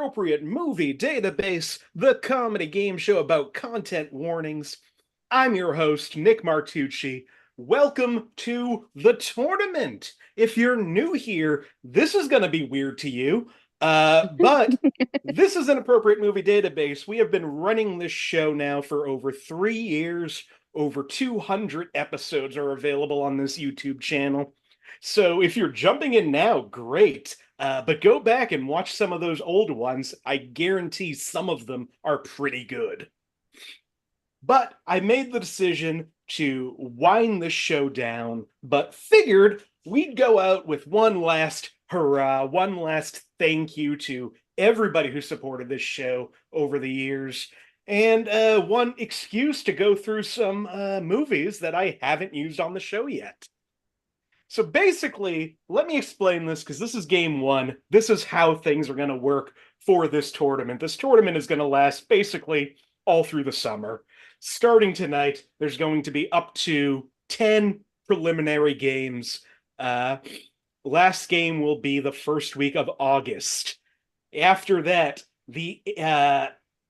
Inappropriate Movie Database, the comedy game show about content warnings. I'm your host, Nick Martucci. Welcome to the tournament. If you're new here, this is going to be weird to you, but this is Inappropriate Movie Database. We have been running this show now for over 3 years. Over 200 episodes are available on this YouTube channel. So if you're jumping in now, great. But go back and watch some of those old ones. I guarantee some of them are pretty good. But I made the decision to wind this show down, but figured we'd go out with one last hurrah, one last thank you to everybody who supported this show over the years, and one excuse to go through some movies that I haven't used on the show yet. So basically, let me explain this because this is game one. This is how things are going to work for this tournament. This tournament is going to last basically all through the summer. Starting tonight, there's going to be up to 10 preliminary games. Last game will be the first week of August. After that, the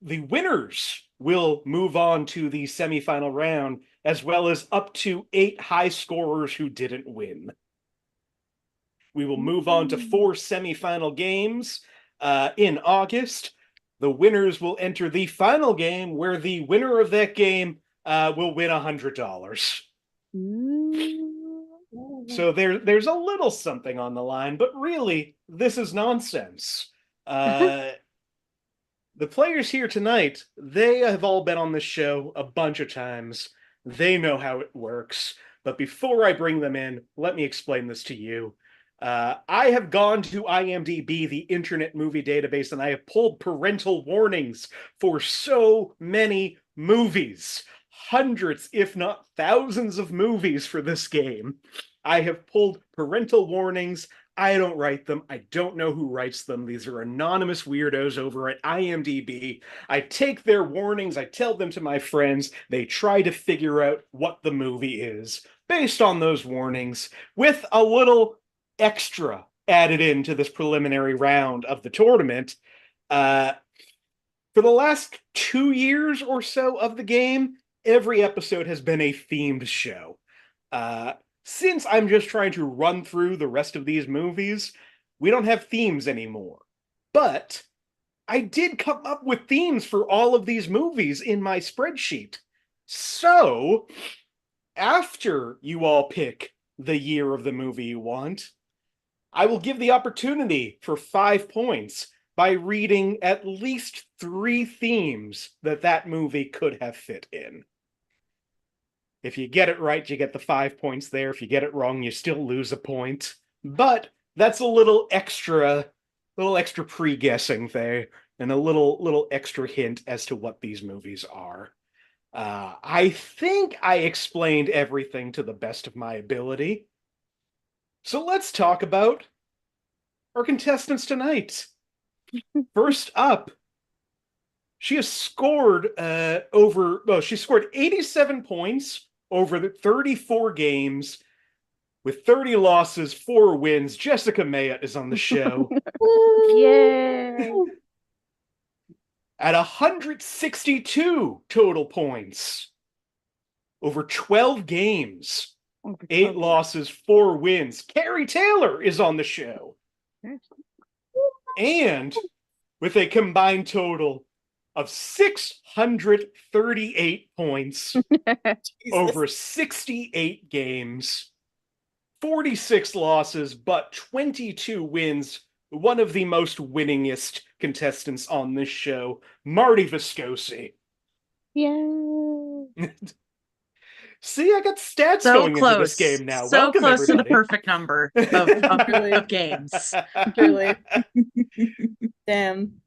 winners will move on to the semifinal round, as well as up to 8 high scorers who didn't win. We will move on to 4 semifinal games in August. The winners will enter the final game, where the winner of that game will win $100. So there's a little something on the line, but really, this is nonsense. The players here tonight, they have all been on this show a bunch of times. They know how it works. But before I bring them in, let me explain this to you. I have gone to IMDb, the Internet Movie Database, and I have pulled parental warnings for so many movies. Hundreds, if not thousands of movies for this game. I have pulled parental warnings. I don't write them. I don't know who writes them. These are anonymous weirdos over at IMDb. I take their warnings, I tell them to my friends. They try to figure out what the movie is based on those warnings, with a little extra added into this preliminary round of the tournament. For the last 2 years or so of the game, every episode has been a themed show. Since I'm just trying to run through the rest of these movies, we don't have themes anymore. But I did come up with themes for all of these movies in my spreadsheet. So, after you all pick the year of the movie you want, I will give the opportunity for 5 points by reading at least 3 themes that movie could have fit in. If you get it right, you get the 5 points there. If you get it wrong, you still lose a point. But that's a little extra pre-guessing there, and a little extra hint as to what these movies are. I think I explained everything to the best of my ability. So let's talk about our contestants tonight. First up, she has scored she scored 87 points over the 34 games with 30 losses, 4 wins. Jessica Mayotte is on the show. Yay! At 162 total points over 12 games, 8 losses, 4 wins. Kari Taylor is on the show. And with a combined total of 638 points over 68 games, 46 losses, but 22 wins. One of the most winningest contestants on this show, Marty Viscosi. Yay! See, I got stats going into this game now. So welcome, close everybody. to the perfect number of games. Truly. Damn.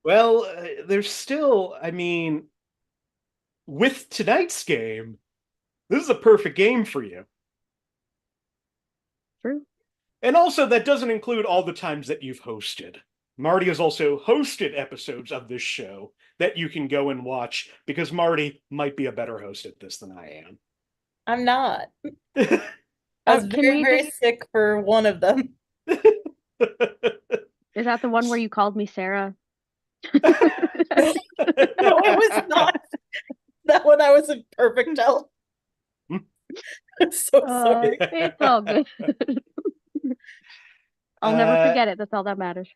Well, there's still, with tonight's game, this is a perfect game for you. True. And also, that doesn't include all the times that you've hosted. Marty has also hosted episodes of this show that you can go and watch, because Marty might be a better host at this than I am. I'm not. I was very sick for one of them. Is that the one where you called me Sarah? No, it was not. That one I was in perfect health. I'm so sorry. It's all good. I'll never forget it. That's all that matters.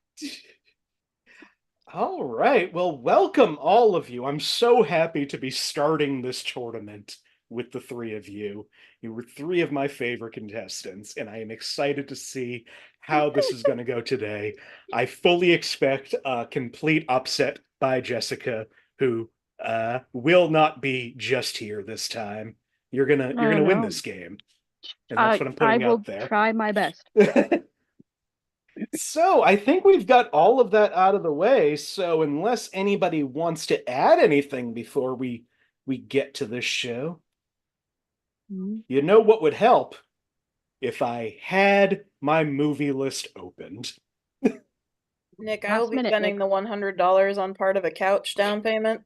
All right. Well, welcome all of you. I'm so happy to be starting this tournament with the three of you. You were three of my favorite contestants, and I am excited to see how this is going to go today. I fully expect a complete upset by Jessica, who will not be just here this time. You're gonna win this game, and that's what I'm putting out there. I will try my best. So I think we've got all of that out of the way. So unless anybody wants to add anything before we get to this show, you know what would help? If I had my movie list opened. Nick, I will be spending the $100 on part of a couch down payment.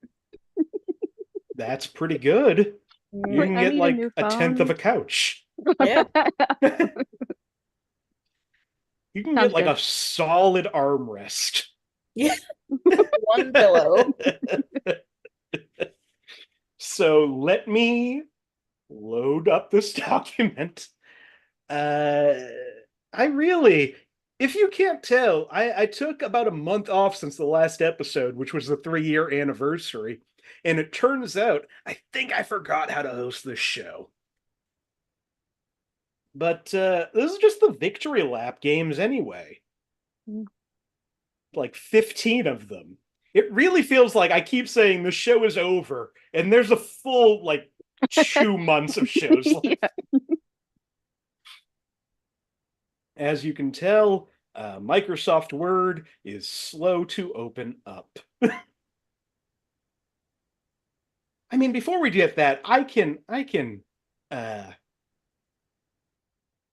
That's pretty good. You can get like a tenth of a couch. Yeah. You can get like a solid armrest. Yeah. One pillow. So let me load up this document. If you can't tell, I took about a month off since the last episode, which was the 3-year anniversary. And it turns out, I think I forgot how to host this show. But this is just the victory lap games anyway. Like 15 of them. It really feels like I keep saying the show is over, and there's a full, 2 months of shows left. Yeah. As you can tell, Microsoft Word is slow to open up. I mean, before we get that, I can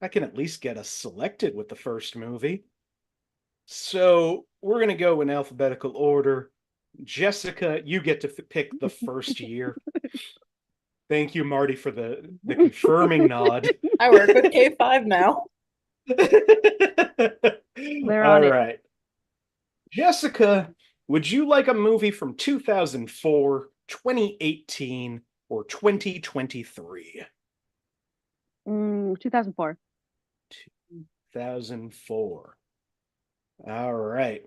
at least get us selected with the first movie. So we're going to go in alphabetical order. Jessica, you get to pick the first year. Thank you, Marty, for the confirming nod. I work with K5 now. All right. Jessica, would you like a movie from 2004, 2018, or 2023? 2004. 2004. All right.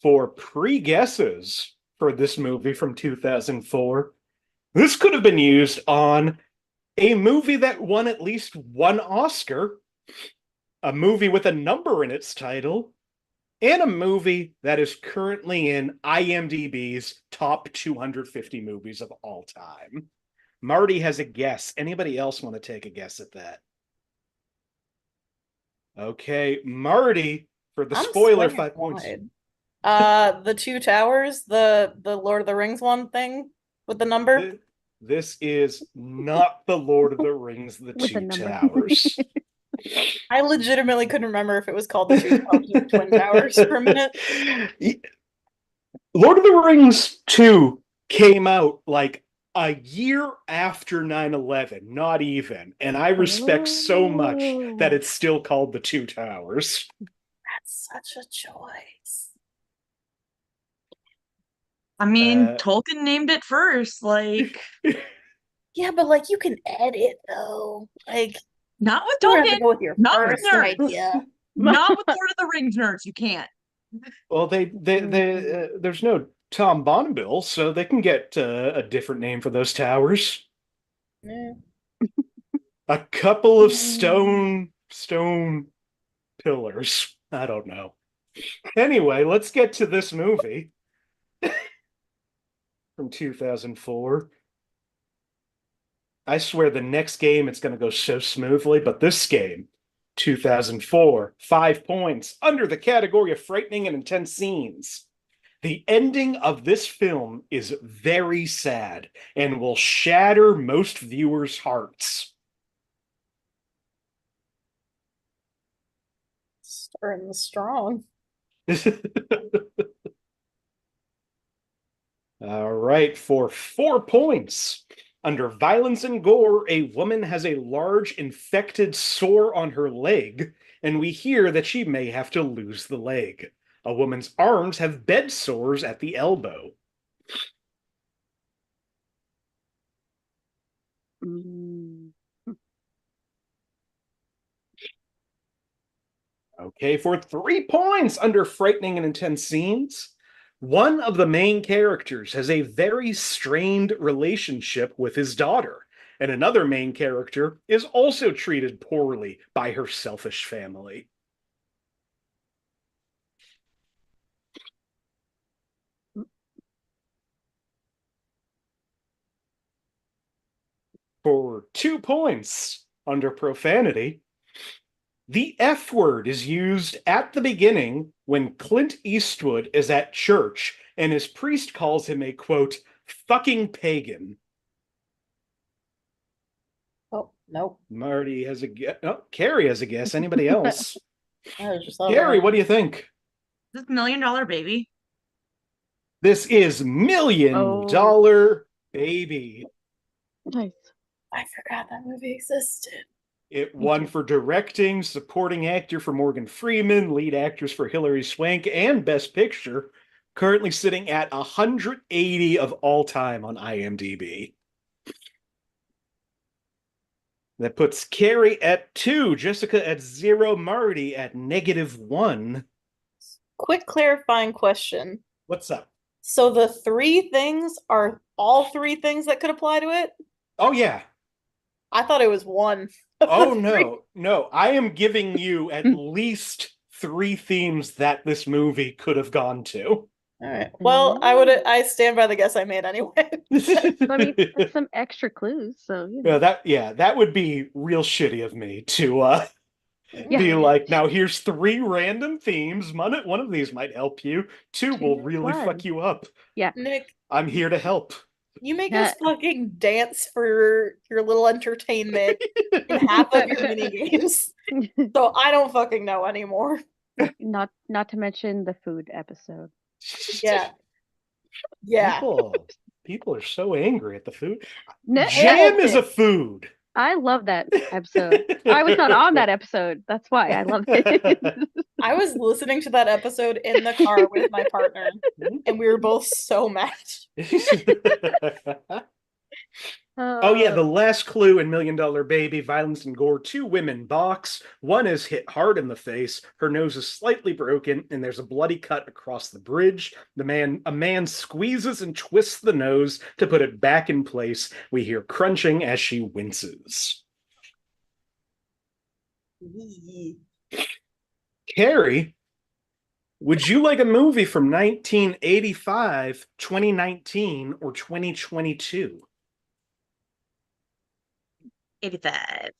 For pre-guesses for this movie from 2004, this could have been used on a movie that won at least one Oscar, a movie with a number in its title, and a movie that is currently in IMDb's top 250 movies of all time. Marty has a guess. Anybody else want to take a guess at that? Okay, Marty, for the spoiler, 5 points. The Two Towers, the Lord of the Rings one thing with the number. This is not the Lord of the Rings, the Two Towers. I legitimately couldn't remember if it was called the Two Towers or the Twin Towers for a minute. Lord of the Rings 2 came out like a year after 9/11, not even. And I respect so much that it's still called the Two Towers. That's such a choice. I mean, Tolkien named it first, like. Yeah, but you can edit though. Not with you Tolkien. have to go with your first idea. Not with Lord of the Rings nerds. You can't. Well, there's no Tom Bombadil, so they can get a different name for those towers. Yeah. A couple of stone pillars. I don't know. Anyway, let's get to this movie from 2004. I swear the next game it's going to go so smoothly, but this game, 2004, 5 points under the category of frightening and intense scenes. The ending of this film is very sad and will shatter most viewers' hearts. Starting strong. All right, for 4 points. Under violence and gore, a woman has a large infected sore on her leg, and we hear that she may have to lose the leg. A woman's arms have bed sores at the elbow. Mm. Okay, for 3 points under frightening and intense scenes. One of the main characters has a very strained relationship with his daughter, and another main character is also treated poorly by her selfish family. For 2 points under profanity, the F word is used at the beginning when Clint Eastwood is at church and his priest calls him a, quote, fucking pagan. Oh, nope. Marty has a guess. Oh, Carrie has a guess. Anybody else? I was just Carrie, what do you think? This $1 Million Baby. This is $1 Million Baby. Nice. I forgot that movie existed. It won for directing, supporting actor for Morgan Freeman, lead actress for Hilary Swank, and Best Picture. Currently sitting at 180 of all time on IMDb. That puts Carrie at 2, Jessica at 0, Marty at -1. Quick clarifying question. What's up? So the 3 things are all 3 things that could apply to it? Oh, yeah. I thought it was one. Oh, no. I am giving you at least 3 themes that this movie could have gone to. All right. Well, I stand by the guess I made anyway. I mean, that's some extra clues, so you know. that would be real shitty of me to be like, now here's 3 random themes. One of these might help you. 2 will really fuck you up. Yeah. Nick, I'm here to help. you make us fucking dance for your little entertainment in half of your mini games. So I don't fucking know anymore. Not to mention the food episode. Yeah. Yeah. People are so angry at the food. No, Jam is a food. I love that episode. I was not on that episode. That's why I loved it. I was listening to that episode in the car with my partner, and we were both so mad. Oh yeah, the last clue in $1 Million Baby, violence and gore. 2 women box. One is hit hard in the face. Her nose is slightly broken, and there's a bloody cut across the bridge. A man squeezes and twists the nose to put it back in place. We hear crunching as she winces. Carrie, would you like a movie from 1985, 2019, or 2022? 85.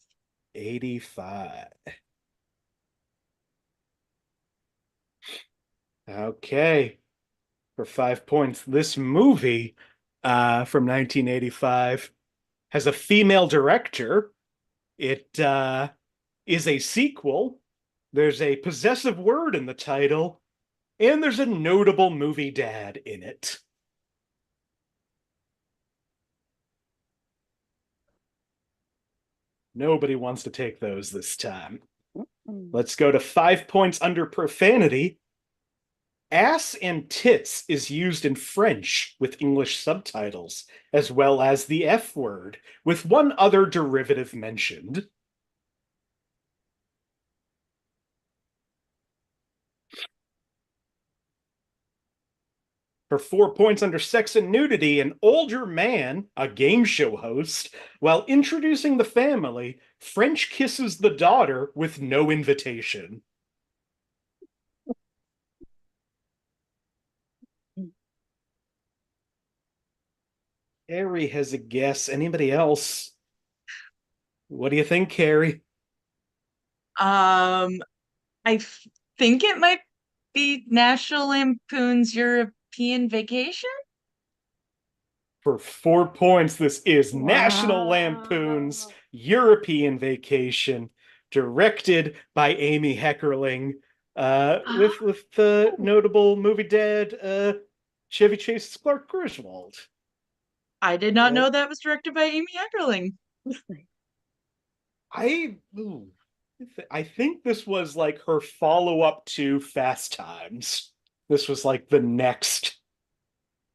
85. Okay. For 5 points, this movie from 1985 has a female director. It is a sequel. There's a possessive word in the title, and there's a notable movie dad in it. Nobody wants to take those this time. Let's go to 5 points under profanity. Ass and tits is used in French with English subtitles, as well as the F word, with one other derivative mentioned. For 4 points under sex and nudity, an older man, a game show host, while introducing the family, French kisses the daughter with no invitation. Carrie has a guess. Anybody else? What do you think, Carrie? I think it might be National Lampoon's European Vacation. For 4 points, this is National Lampoon's European Vacation, directed by Amy Heckerling, with the notable movie dad Chevy Chase's Clark Griswold. I did not know that was directed by Amy Heckerling. I think this was like her follow-up to Fast Times. This was like the next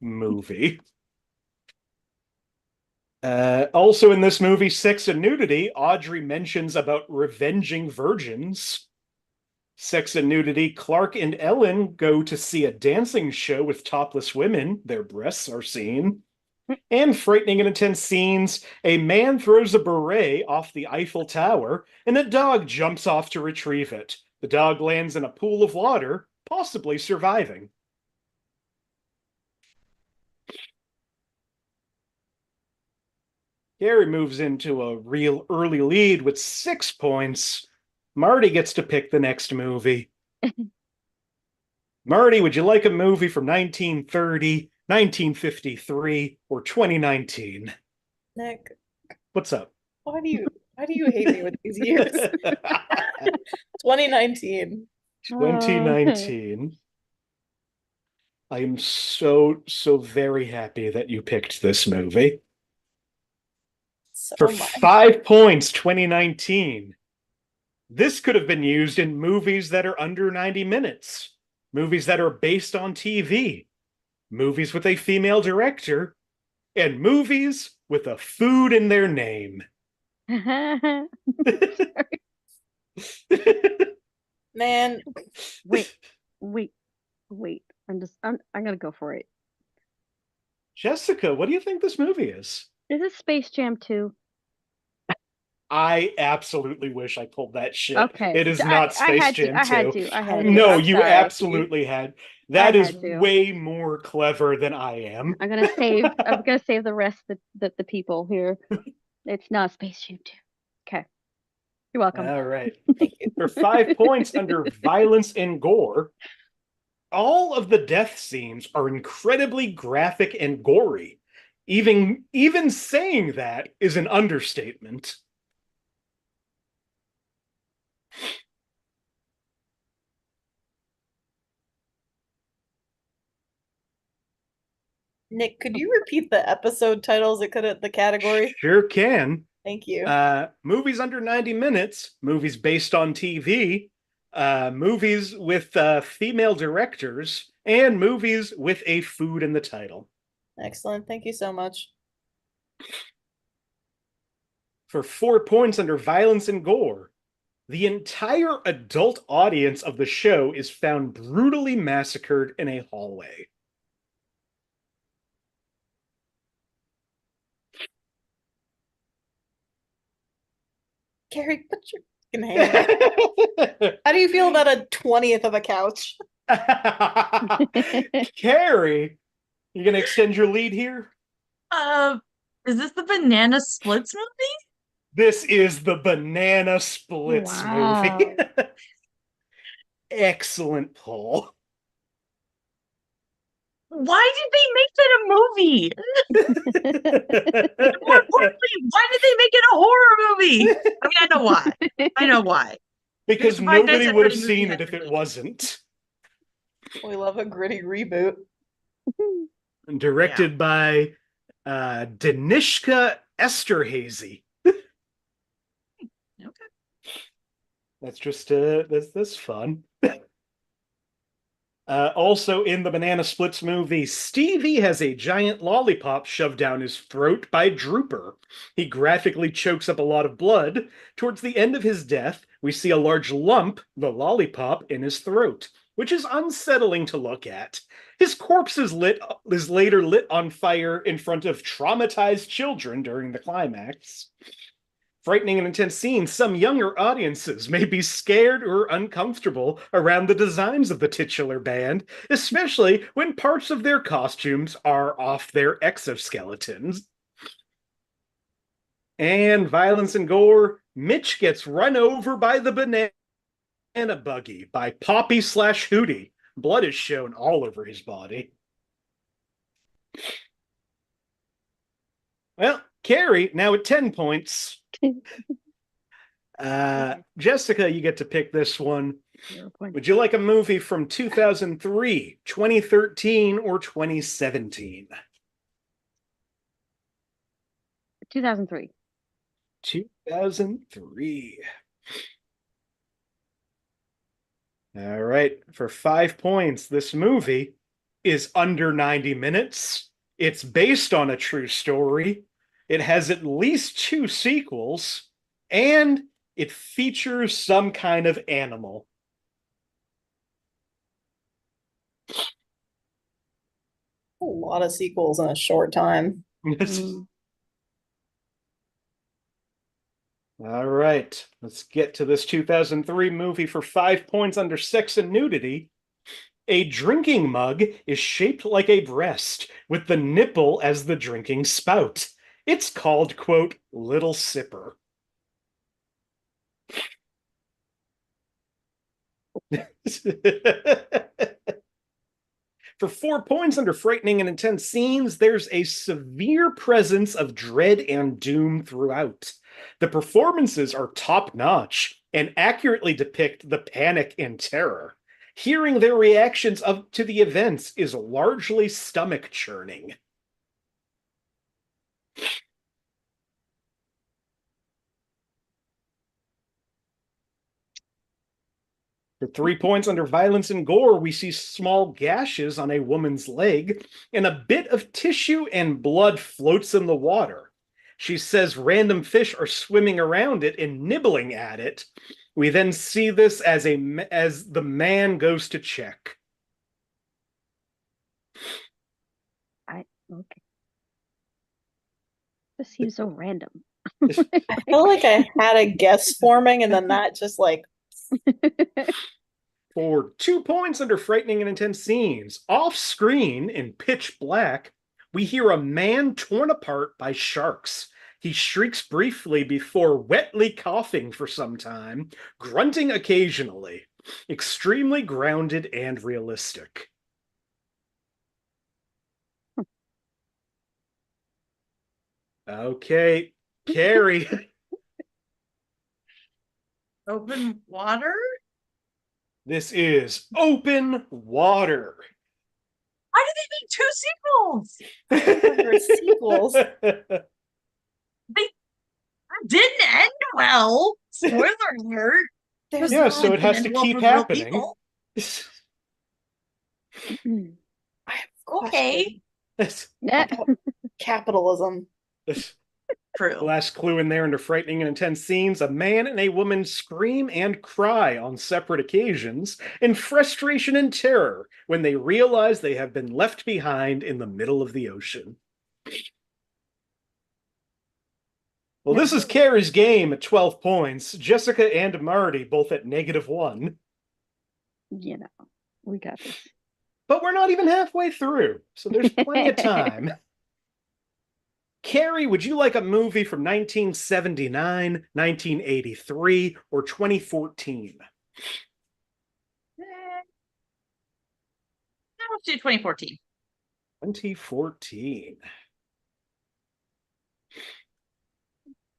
movie. Also in this movie, Sex and Nudity, Audrey mentions about revenging virgins. Sex and Nudity, Clark and Ellen go to see a dancing show with topless women. Their breasts are seen. And frightening and intense scenes, a man throws a beret off the Eiffel Tower, and a dog jumps off to retrieve it. The dog lands in a pool of water, possibly surviving. Gary moves into a real early lead with 6 points. Marty gets to pick the next movie. Marty, would you like a movie from 1930, 1953, or 2019? Nick, What's up? why do you hate me with these years? 2019. 2019. I am so very happy that you picked this movie. So For much. 5 points, 2019. This could have been used in movies that are under 90 minutes, movies that are based on TV, movies with a female director, and movies with a food in their name. Man, Wait. I'm gonna go for it. Jessica, what do you think this movie is? Is this Space Jam 2? I absolutely wish I pulled that shit. Okay. It is I not Space had to. Jam I had 2. to. I had to. No, I'm you sorry. absolutely had. That is had to. way more clever than I am. I'm gonna save the rest of the people here. It's not Space Jam 2. Okay. You're welcome. All right. thank you. For 5 points under violence and gore, all of the death scenes are incredibly graphic and gory. Even saying that is an understatement. Nick, could you repeat the episode titles? The category? Sure can. Thank you. Movies under 90 minutes, movies based on TV, movies with female directors, and movies with a food in the title. Excellent. Thank you so much. For 4 points under violence and gore, the entire adult audience of the show is found brutally massacred in a hallway. Carrie, put your fucking hand up. How do you feel about a 20th of a couch? Carrie, you gonna extend your lead here? Is this the Banana Splits movie? This is the Banana Splits movie. Excellent pull. Why did they make that a movie? More importantly, why did they make it a horror movie? I mean, I know why. I know why. Because There's Five Nights nobody at would have Freddy's seen movie it if it wasn't. We love a gritty reboot. Directed by Danishka Esterhazy. Okay. That's just that's fun. Also in the Banana Splits movie, Stevie has a giant lollipop shoved down his throat by Drooper. He graphically chokes up a lot of blood. Towards the end of his death, we see a large lump, the lollipop, in his throat, which is unsettling to look at. His corpse is later lit on fire in front of traumatized children during the climax. Frightening and intense scenes, some younger audiences may be scared or uncomfortable around the designs of the titular band, especially when parts of their costumes are off their exoskeletons. And violence and gore, Mitch gets run over by the banana buggy by Poppy/Hootie. Blood is shown all over his body. Well, Carrie, now at 10 points. Jessica, you get to pick this one. Would you like a movie from 2003, 2013, or 2017? 2003. 2003. All right, for 5 points, this movie is under 90 minutes. It's based on a true story. It has at least 2 sequels, and it features some kind of animal. A lot of sequels in a short time. Mm. All right, let's get to this 2003 movie for 5 points under sex and nudity. A drinking mug is shaped like a breast, with the nipple as the drinking spout. It's called, quote, Little Sipper. For 4 points under frightening and intense scenes, there's a severe presence of dread and doom throughout. The performances are top notch and accurately depict the panic and terror. Hearing their reactions to the events is largely stomach churning. For 3 points under violence and gore, we see small gashes on a woman's leg, and a bit of tissue and blood floats in the water. She says random fish are swimming around it and nibbling at it. We then see this as the man goes to check. Okay. This seems so random. I feel like I had a guess forming and then that just like For 2 points under frightening and intense scenes, off screen in pitch black, we hear a man torn apart by sharks. He shrieks briefly before wetly coughing for some time, grunting occasionally. Extremely grounded and realistic. Okay, Kari. Open water? This is Open Water. Why did they make 2 sequels? there were sequels. They didn't end well. Spoiler alert. There's Yeah, so it has to End well keep for real happening. people. I have Okay. Yeah. capitalism. True. Last clue in there under frightening and intense scenes, a man and a woman scream and cry on separate occasions in frustration and terror when they realize they have been left behind in the middle of the ocean. Well, this is Kari's game at 12 points. Jessica and Marty both at -1. You know, we got this. But we're not even halfway through, so there's plenty of time. Kari, would you like a movie from 1979, 1983, or 2014? Let's do 2014. 2014.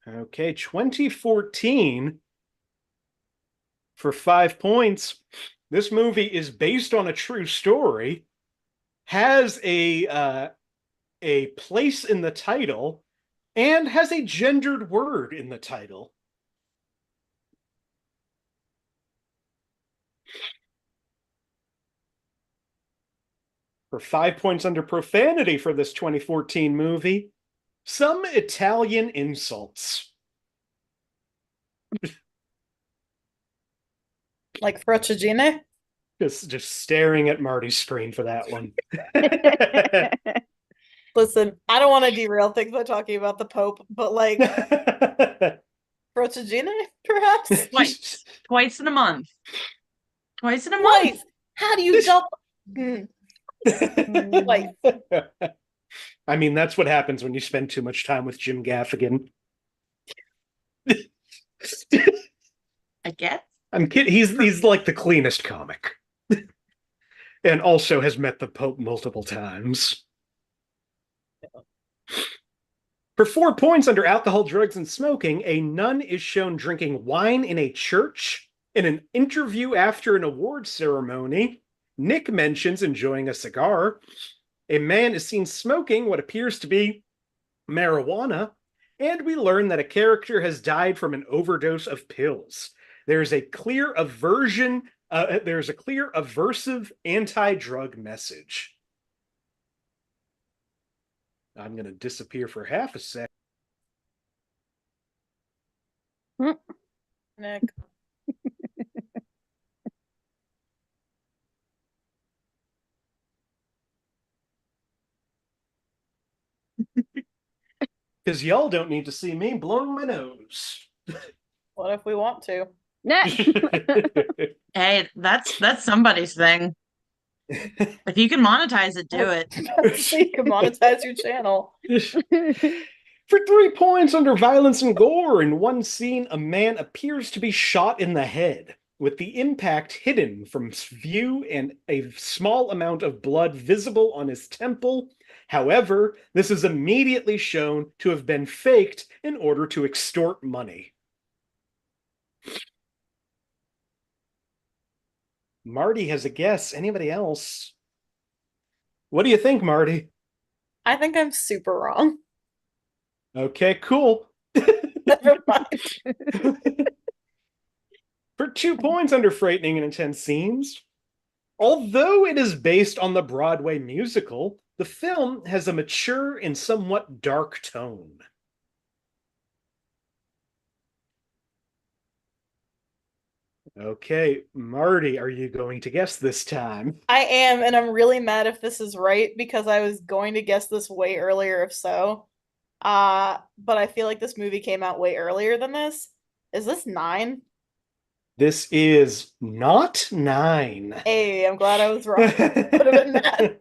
Okay, 2014 for 5 points. This movie is based on a true story, has a place in the title, and has a gendered word in the title. For 5 points under profanity for this 2014 movie, some Italian insults. Like Frocagine? Just staring at Marty's screen for that one. Listen, I don't want to derail things by talking about the Pope, but like Frocagine, perhaps? Twice in a month. Twice in a Twice. month. How do you double? Twice. I mean, that's what happens when you spend too much time with Jim Gaffigan. I guess. I'm kidding. He's like the cleanest comic. And also has met the Pope multiple times. For 4 points under alcohol, drugs, and smoking, a nun is shown drinking wine in a church. In an interview after an award ceremony, Nick mentions enjoying a cigar. A man is seen smoking what appears to be marijuana, and we learn that a character has died from an overdose of pills. There is a clear aversion There's a clear aversive anti-drug message. I'm going to disappear for half a sec. Nick. Because y'all don't need to see me blowing my nose. What if we want to? Hey, that's somebody's thing. If you can monetize it, do it. So you can monetize your channel. For 3 points under violence and gore, in one scene, a man appears to be shot in the head, with the impact hidden from view and a small amount of blood visible on his temple. However, this is immediately shown to have been faked in order to extort money. Marty has a guess. Anybody else? What do you think, Marty? I think I'm super wrong. Okay, cool. Never mind. For 2 points under frightening and intense scenes. Although it is based on the Broadway musical, the film has a mature and somewhat dark tone. Okay, Marty, are you going to guess this time? I am, and I'm really mad if this is right because I was going to guess this way earlier if so. But I feel like this movie came out way earlier than this. Is this 9? This is not 9. Hey, I'm glad I was wrong. Would have been mad.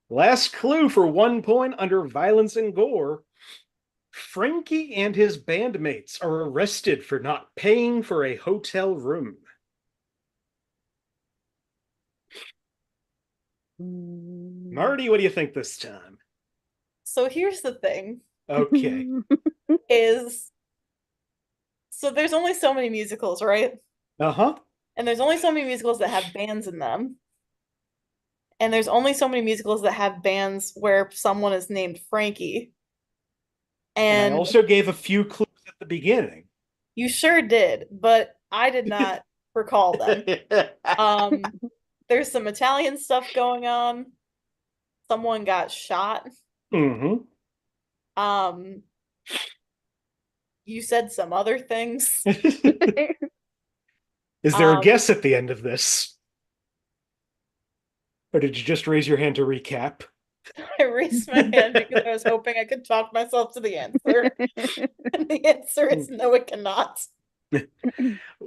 Last clue for 1 point under violence and gore. Frankie and his bandmates are arrested for not paying for a hotel room. Marty, what do you think this time? So here's the thing. Okay. So there's only so many musicals, right? Uh-huh. And there's only so many musicals that have bands in them. And there's only so many musicals that have bands where someone is named Frankie. And I also gave a few clues at the beginning. You sure did, but I did not recall them. There's some Italian stuff going on. Someone got shot. Mm-hmm. You said some other things. Is there a guess at the end of this? Or did you just raise your hand to recap? I raised my hand because I was hoping I could talk myself to the answer. And the answer is no, it cannot.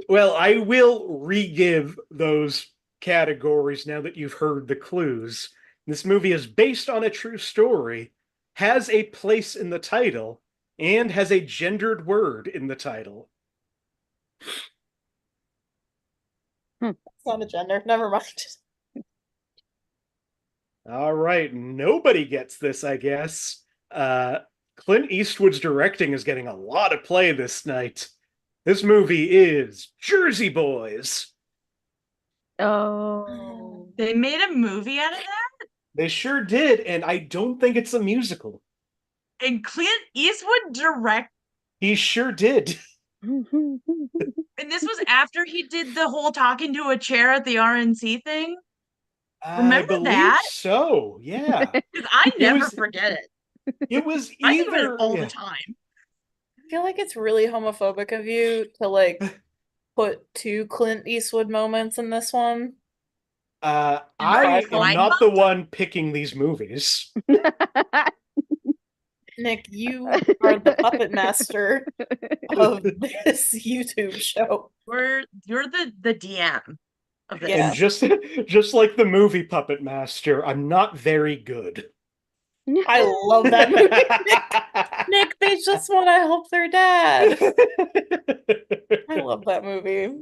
Well, I will re-give those categories now that you've heard the clues. This movie is based on a true story, has a place in the title, and has a gendered word in the title. It's not a gender. Never mind. All right, nobody gets this, I guess. Clint Eastwood's directing is getting a lot of play this night. This movie is Jersey Boys. Oh. They made a movie out of that? They sure did, and I don't think it's a musical. And Clint Eastwood direct? He sure did. And this was after he did the whole talking to a chair at the RNC thing? Remember I believe that? so, yeah. Because I never forget it. It was either... I think about it all the time. I feel like it's really homophobic of you to like put 2 Clint Eastwood moments in this one. I am not the one picking these movies. Nick, you are the puppet master of this YouTube show. You're the DM of this. And just like the movie Puppet Master, I'm not very good. I love that movie. Nick, they just want to help their dad. I love that movie.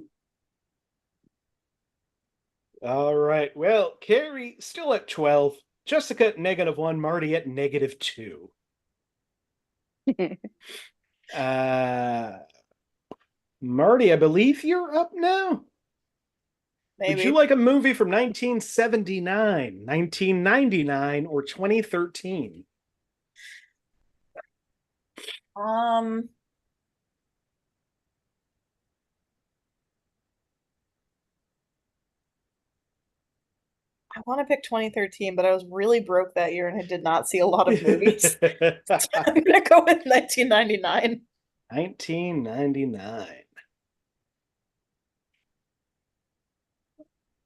All right. Well, Kari still at 12. Jessica at -1. Marty at -2. Marty, I believe you're up now. Maybe. Would you like a movie from 1979, 1999, or 2013? I want to pick 2013, but I was really broke that year and I did not see a lot of movies. I'm gonna go with 1999. 1999.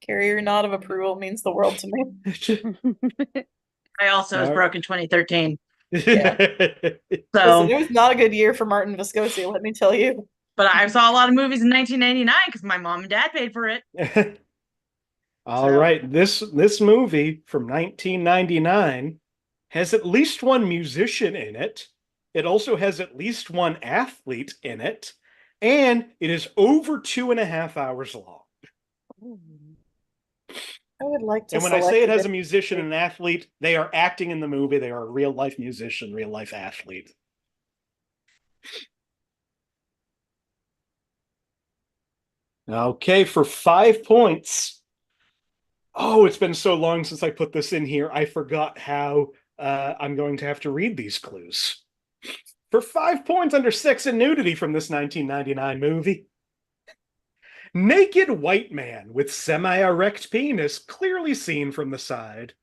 Carrie, your nod of approval means the world to me. I also was broke in 2013. Yeah. So, Listen, it was not a good year for Martin Viscosi, let me tell you. but I saw a lot of movies in 1999 because my mom and dad paid for it. All So- right, this movie from 1999 has at least one musician in it. It also has at least one athlete in it, and it is over 2.5 hours long. I would like to And when I select say it a has a different musician movie. and an athlete, they are acting in the movie. They are a real life musician, real life athlete. Okay, for 5 points. Oh, it's been so long since I put this in here. I forgot how I'm going to have to read these clues. For 5 points under sex and nudity from this 1999 movie. Naked white man with semi-erect penis clearly seen from the side.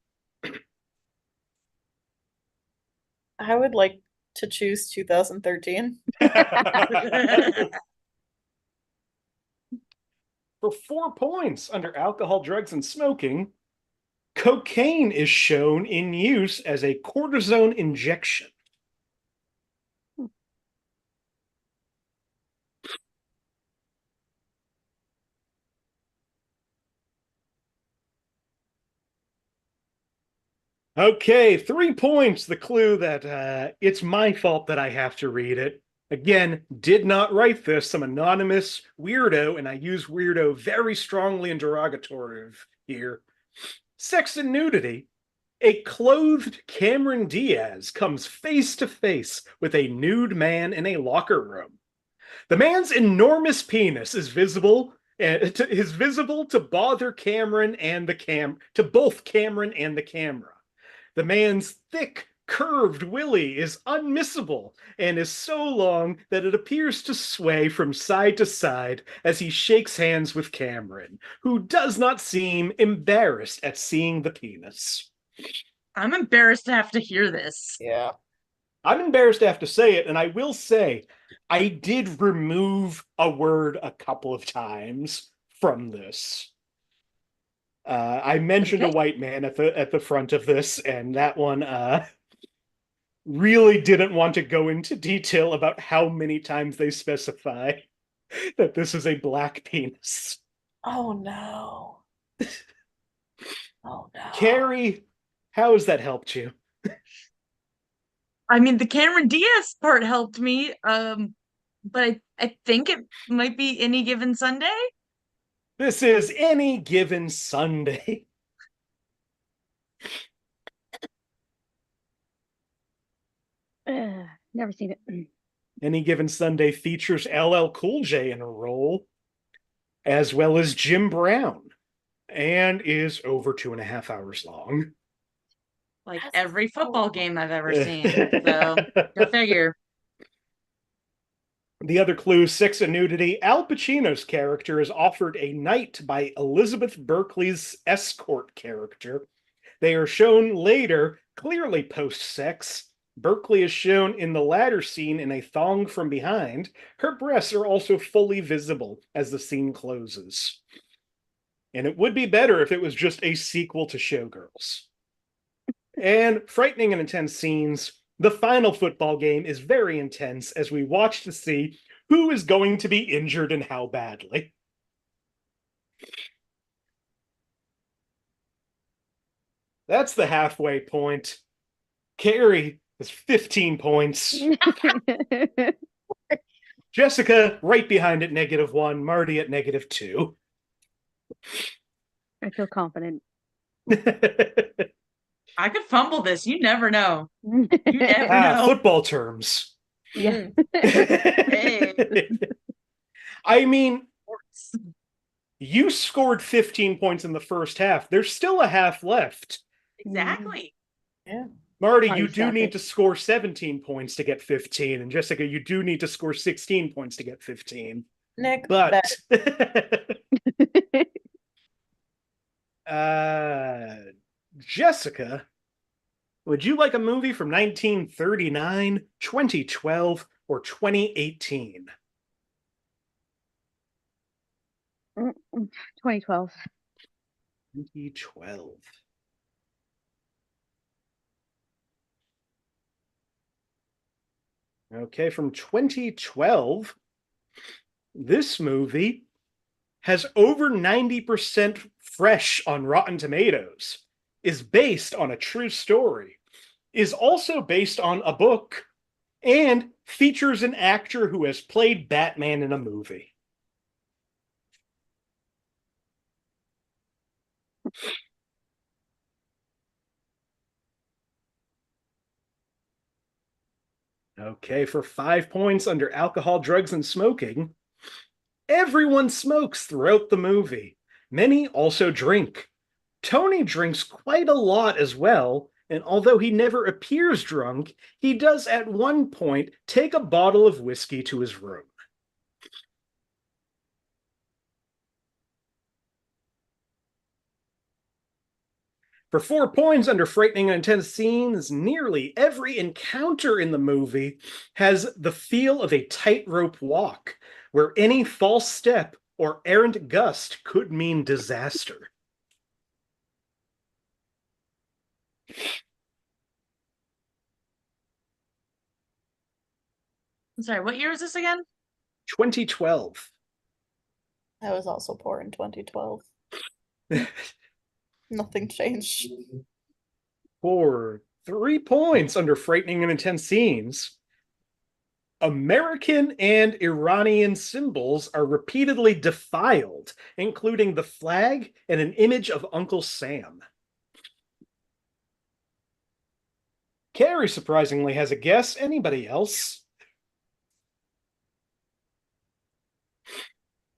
I would like to choose 2013. For 4 points under alcohol, drugs, and smoking, cocaine is shown in use as a cortisone injection. Okay, 3 points. The clue that it's my fault that I have to read it. Again, did not write this. Some anonymous weirdo, and I use weirdo very strongly and derogatory here. Sex and nudity. A clothed Cameron Diaz comes face to face with a nude man in a locker room. The man's enormous penis is visible. Is visible to bother Cameron and to both Cameron and the camera. The man's thick, curved willy is unmissable and is so long that it appears to sway from side to side as he shakes hands with Cameron, who does not seem embarrassed at seeing the penis. I'm embarrassed to have to hear this. Yeah. I'm embarrassed to have to say it, and I will say I did remove a word a couple of times from this. I mentioned a white man at the front of this, and that one really didn't want to go into detail about how many times they specify that this is a black penis. Oh no. Oh no. Carrie, how has that helped you? I mean, the Cameron Diaz part helped me, but I think it might be Any Given Sunday. This is Any Given Sunday. Never seen it. Any Given Sunday features LL Cool J in a role, as well as Jim Brown, and is over 2.5 hours long. Like That's every football game I've ever seen. So, Go figure. The other clue, sex and nudity. Al Pacino's character is offered a night by Elizabeth Berkley's escort character. They are shown later, clearly post-sex. Berkley is shown in the latter scene in a thong from behind. Her breasts are also fully visible as the scene closes. And it would be better if it was just a sequel to Showgirls. And frightening and intense scenes. The final football game is very intense as we watch to see who is going to be injured and how badly. That's the halfway point. Carrie is 15 points. Jessica right behind at -1. Marty at -2. I feel confident. I could fumble this. You never know. You never know. Football terms. Yeah. I mean, you scored 15 points in the first half. There's still a half left. Exactly. Yeah. Marty, Funny you do stuff. need to score 17 points to get 15. And Jessica, you do need to score 16 points to get 15. Nick, But Jessica, would you like a movie from 1939, 2012, or 2018? 2012. 2012. Okay, from 2012, this movie has over 90% fresh on Rotten Tomatoes, is based on a true story, is also based on a book, and features an actor who has played Batman in a movie. Okay, for 5 points under alcohol, drugs, and smoking. Everyone smokes throughout the movie. Many also drink. Tony drinks quite a lot as well, and although he never appears drunk, he does at one point take a bottle of whiskey to his room. For 4 points under frightening and intense scenes, nearly every encounter in the movie has the feel of a tightrope walk, where any false step or errant gust could mean disaster. I'm sorry, what year is this again? 2012. I was also poor in 2012. Nothing changed. For 3 points under frightening and intense scenes, American and Iranian symbols are repeatedly defiled, including the flag and an image of Uncle Sam. Kari surprisingly has a guess. Anybody else?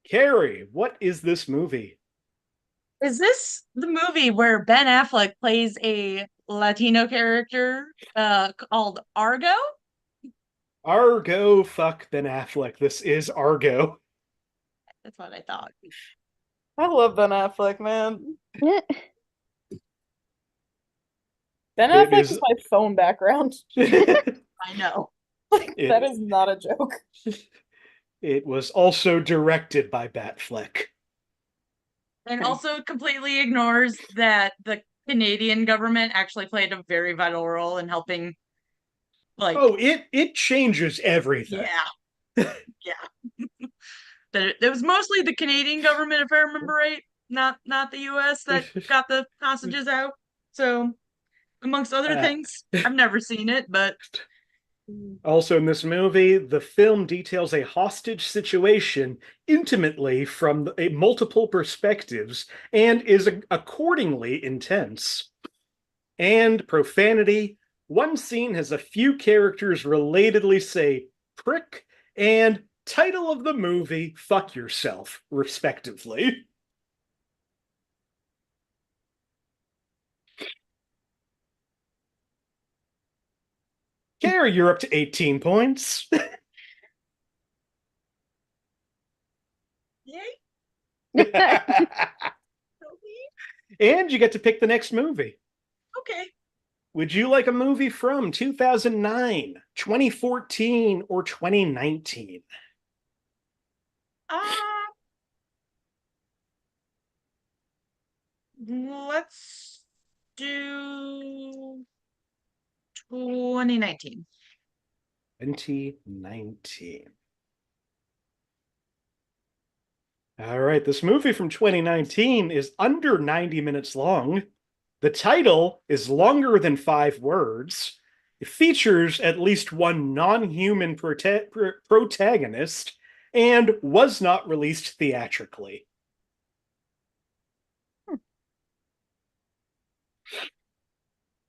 Kari, what is this movie? Is this the movie where Ben Affleck plays a Latino character called Argo? Argo, fuck Ben Affleck. This is Argo. That's what I thought. I love Ben Affleck, man. Yeah. Ben It Affleck is- is my phone background. I know. Like, It- that is not a joke. It was also directed by Batfleck. And also completely ignores that the Canadian government actually played a very vital role in helping, like, Oh, it changes everything. yeah. Yeah. That it was mostly the Canadian government, if I remember right, not the US that got the hostages out. So, amongst other things, I've never seen it, but Also in this movie, the film details a hostage situation intimately from multiple perspectives and is accordingly intense. And profanity. One scene has a few characters relatedly say prick and title of the movie, fuck yourself, respectively. Kari, you're up to 18 points. yay. And you get to pick the next movie. Okay. Would you like a movie from 2009, 2014, or 2019? Let's do 2019. 2019. All right, this movie from 2019 is under 90 minutes long. The title is longer than 5 words. It features at least one non-human protagonist and was not released theatrically.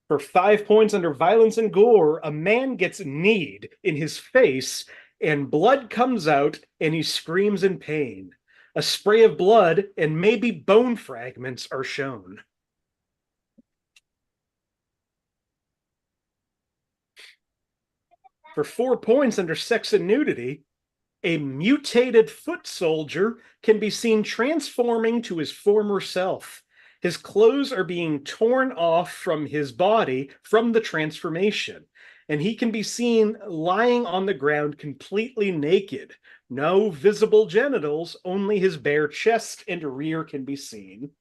For 5 points under violence and gore, a man gets kneed in his face and blood comes out and he screams in pain. A spray of blood and maybe bone fragments are shown. For 4 points under sex and nudity, a mutated foot soldier can be seen transforming to his former self. His clothes are being torn off from his body from the transformation, and he can be seen lying on the ground completely naked. No visible genitals, only his bare chest and rear can be seen.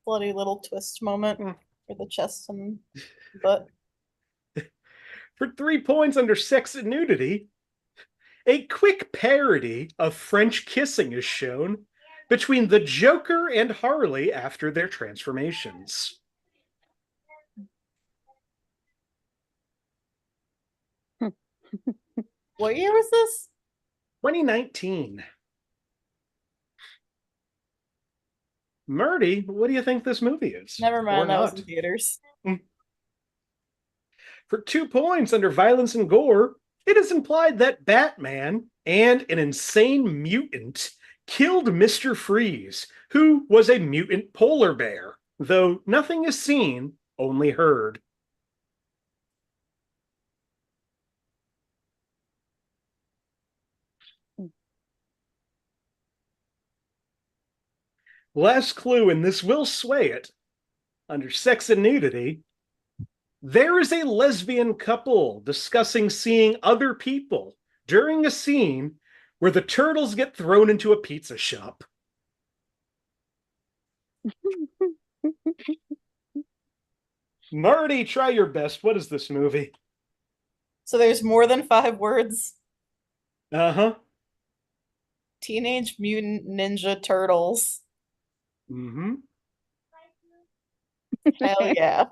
Bloody little twist moment Mm. for the chest and butt. For 3 points under sex and nudity, a quick parody of French kissing is shown between the Joker and Harley after their transformations. What year was this? 2019. Marty, what do you think this movie is? Never Or mind, that was not? in theaters. For 2 points under violence and gore, it is implied that Batman and an insane mutant killed Mr. Freeze, who was a mutant polar bear, though nothing is seen, only heard. Last clue, and this will sway it. Under sex and nudity, there is a lesbian couple discussing seeing other people during a scene where the turtles get thrown into a pizza shop. Marty, try your best. What is this movie? So there's more than 5 words. Uh-huh. Teenage Mutant Ninja Turtles. Mm-hmm. Hell yeah.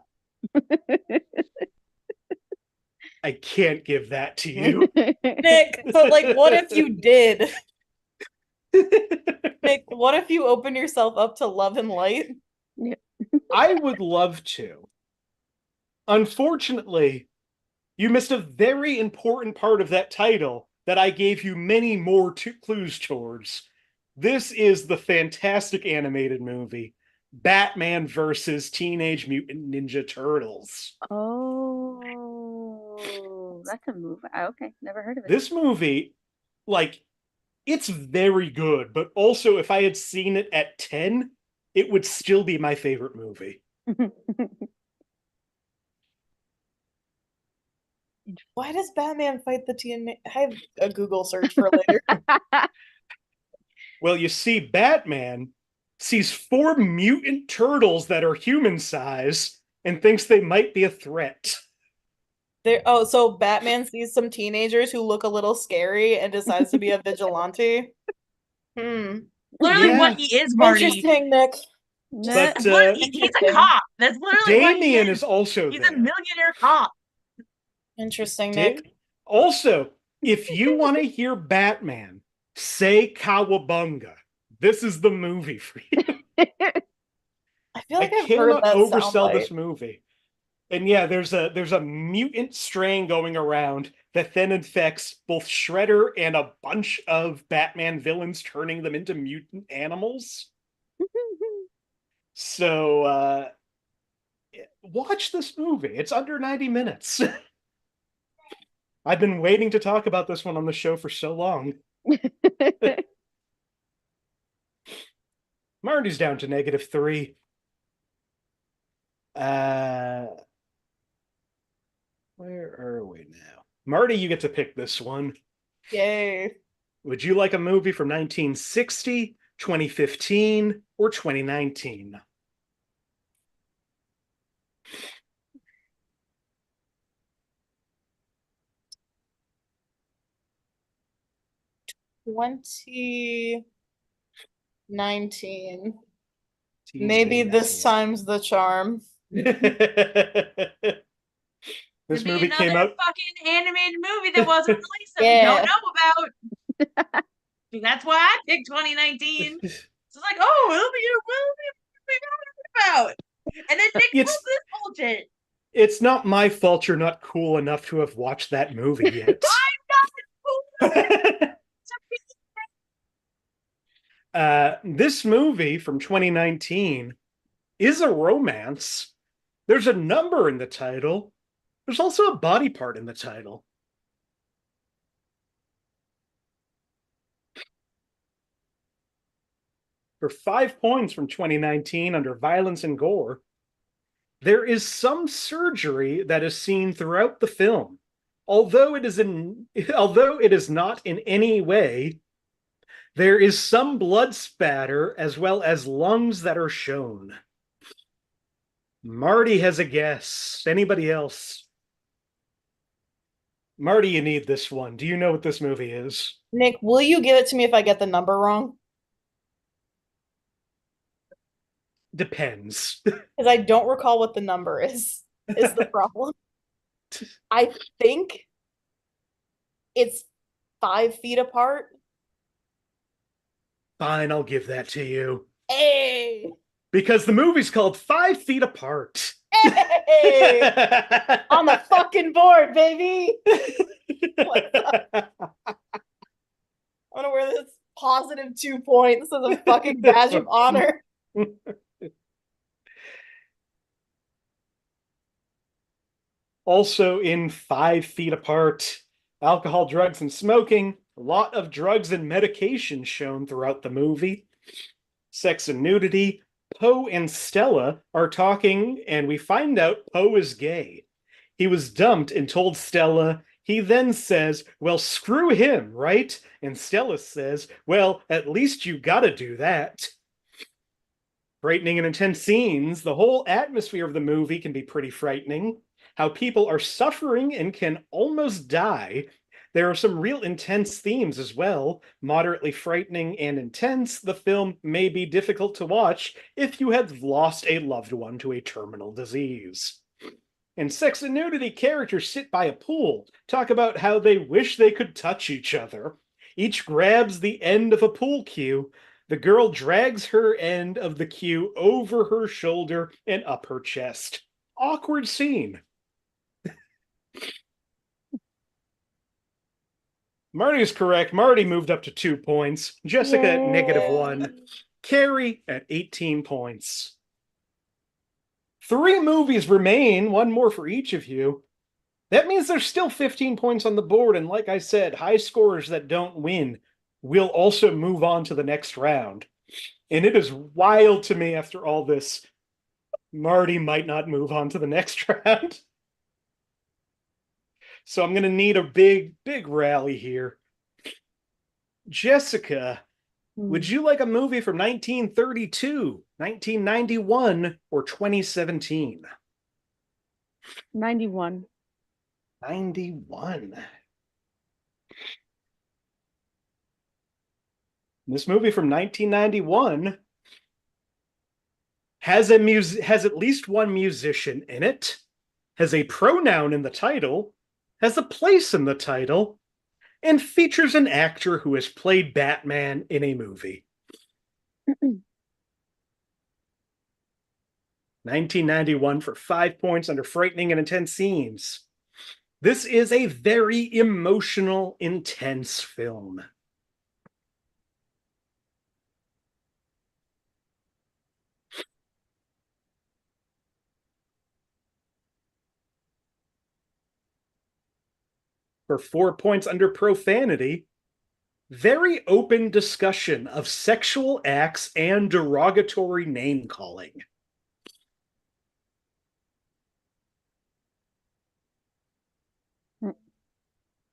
I can't give that to you. Nick, but like, what if you did? Nick, what if you open yourself up to love and light? I would love to. Unfortunately, you missed a very important part of that title that I gave you many more clues towards. This is the fantastic animated movie, Batman versus Teenage Mutant Ninja Turtles. Oh, that's a movie. Okay, never heard of it. This movie, like, it's very good, but also if I had seen it at 10, it would still be my favorite movie. Why does Batman fight the TN? I have a Google search for later. Well, you see, Batman sees 4 mutant turtles that are human size and thinks they might be a threat. So Batman sees some teenagers who look a little scary and decides to be a vigilante. Literally Yeah. what he is, Marty. Interesting, Nick. But He's a cop. That's literally what he Damien is. is also He's there. a millionaire cop. Interesting, Nick. Also, if you want to hear Batman say cowabunga, this is the movie for you. I feel like I I've heard cannot that oversell soundbite. this movie. And yeah, there's a mutant strain going around that then infects both Shredder and a bunch of Batman villains, turning them into mutant animals. So watch this movie. It's under 90 minutes. I've been waiting to talk about this one on the show for so long. Marty's down to -3. Where are we now? Marty, you get to pick this one. Yay. Would you like a movie from 1960, 2015, or 2019? '19. Maybe this time's the charm. This Could be movie came another out. fucking animated movie that wasn't released that Yeah. we don't know about. See, that's why I picked 2019. It's like, oh, it'll be a movie we don't know about. And then Nick It's- pulls this bullshit. It's not my fault you're not cool enough to have watched that movie yet. This movie from 2019 is a romance. There's a number in the title. There's also a body part in the title. For 5 points from 2019 under violence and gore. There is some surgery that is seen throughout the film. Although it is not in any way, there is some blood spatter as well as lungs that are shown. Marty has a guess. Anybody else? Marty, you need this one. Do you know what this movie is? Nick, will you give it to me if I get the number wrong? Depends. Because I don't recall what the number is the problem. I think it's 5 feet apart. Fine, I'll give that to you. Hey! Because the movie's called 5 Feet Apart. Hey! On the fucking board, baby! I'm gonna wear this positive 2 points as a fucking badge of honor. Also in 5 Feet Apart, alcohol, drugs, and smoking. A lot of drugs and medication shown throughout the movie. Sex and nudity. Poe and Stella are talking, and we find out Poe is gay. He was dumped and told Stella. He then says, well, screw him, right? And Stella says, well, at least you gotta do that. Frightening and intense scenes. The whole atmosphere of the movie can be pretty frightening. How people are suffering and can almost die. There are some real intense themes as well. Moderately frightening and intense, the film may be difficult to watch if you have lost a loved one to a terminal disease. In Sex and Nudity, characters sit by a pool, talk about how they wish they could touch each other. Each grabs the end of a pool cue. The girl drags her end of the cue over her shoulder and up her chest. Awkward scene. Marty is correct. Marty moved up to 2 points. Jessica at -1. Kari at 18 points. 3 movies remain, 1 more for each of you. That means there's still 15 points on the board, and like I said, high scorers that don't win will also move on to the next round. And it is wild to me after all this, Marty might not move on to the next round. So I'm going to need a big rally here. Jessica, would you like a movie from 1932, 1991, or 2017? 91. 91. This movie from 1991 has at least one musician in it, has a pronoun in the title, has a place in the title, and features an actor who has played Batman in a movie. 1991 for 5 points under frightening and intense scenes. This is a very emotional, intense film. For 4 points under profanity, very open discussion of sexual acts and derogatory name calling.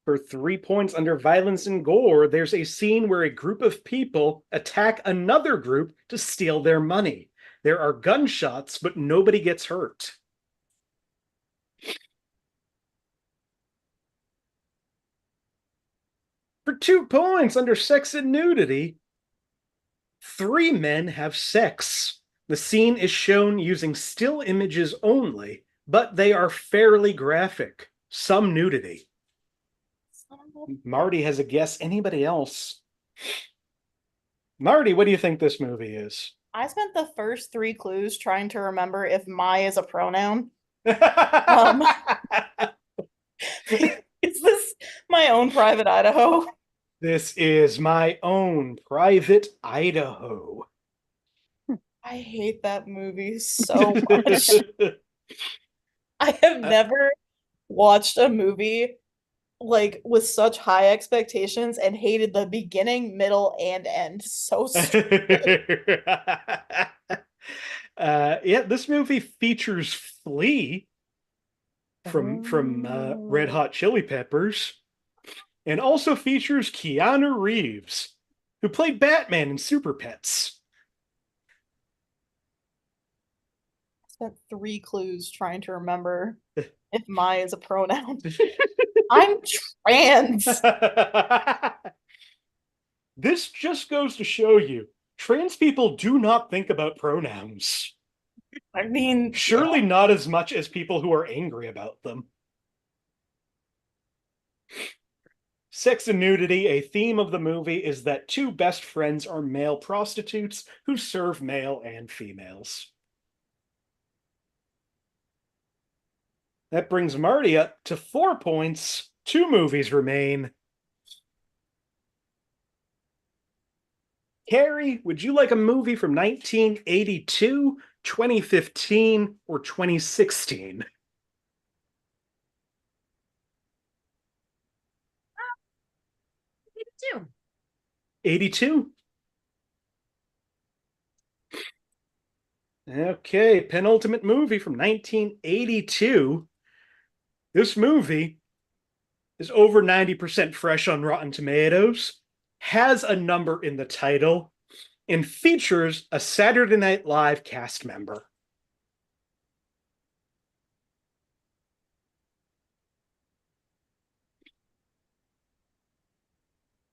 For 3 points under violence and gore, there's a scene where a group of people attack another group to steal their money. There are gunshots, but nobody gets hurt. For 2 points under sex and nudity, 3 men have sex. The scene is shown using still images only, but they are fairly graphic. Some nudity. Marty has a guess. Anybody else? Marty, what do you think this movie is? I spent the first 3 clues trying to remember if my is a pronoun. Is this My Own Private Idaho? This is My Own Private Idaho. I hate that movie so much. I have never watched a movie like with such high expectations and hated the beginning, middle, and end. So Yeah, this movie features Flea from Red Oh. Hot Chili Peppers, and also features Keanu Reeves, who played Batman in Super Pets. spent 3 clues trying to remember if my is a pronoun. I'm trans. This just goes to show you, trans people do not think about pronouns. I mean, Surely not as much as people who are angry about them. Sex and nudity, a theme of the movie, is that 2 best friends are male prostitutes who serve male and females. That brings Marty up to 4 points. 2 movies remain. Kari, would you like a movie from 1982, 2015, or 2016? 82. 82? Okay, penultimate movie from 1982. This movie is over 90% fresh on Rotten Tomatoes, has a number in the title, and features a Saturday Night Live cast member.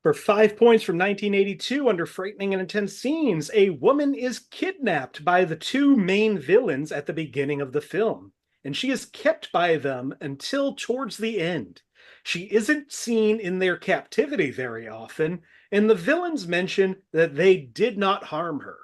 For 5 points from 1982, under frightening and intense scenes, a woman is kidnapped by the 2 main villains at the beginning of the film, and she is kept by them until towards the end. She isn't seen in their captivity very often, and the villains mention that they did not harm her.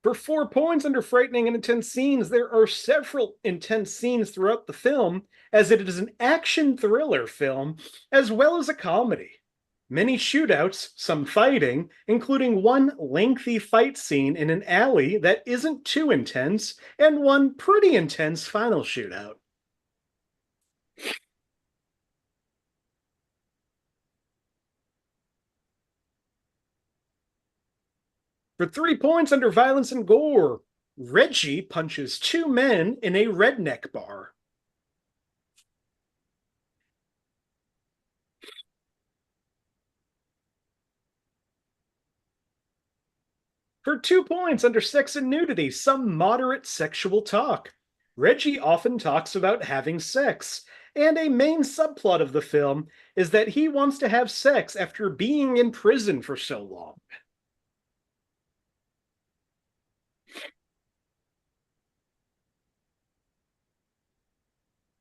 For 4 points under frightening and intense scenes, there are several intense scenes throughout the film, as it is an action thriller film as well as a comedy. Many shootouts, some fighting, including one lengthy fight scene in an alley that isn't too intense, and one pretty intense final shootout. For 3 points under violence and gore, Reggie punches 2 men in a redneck bar. For 2 points under sex and nudity, some moderate sexual talk. Reggie often talks about having sex, and a main subplot of the film is that he wants to have sex after being in prison for so long.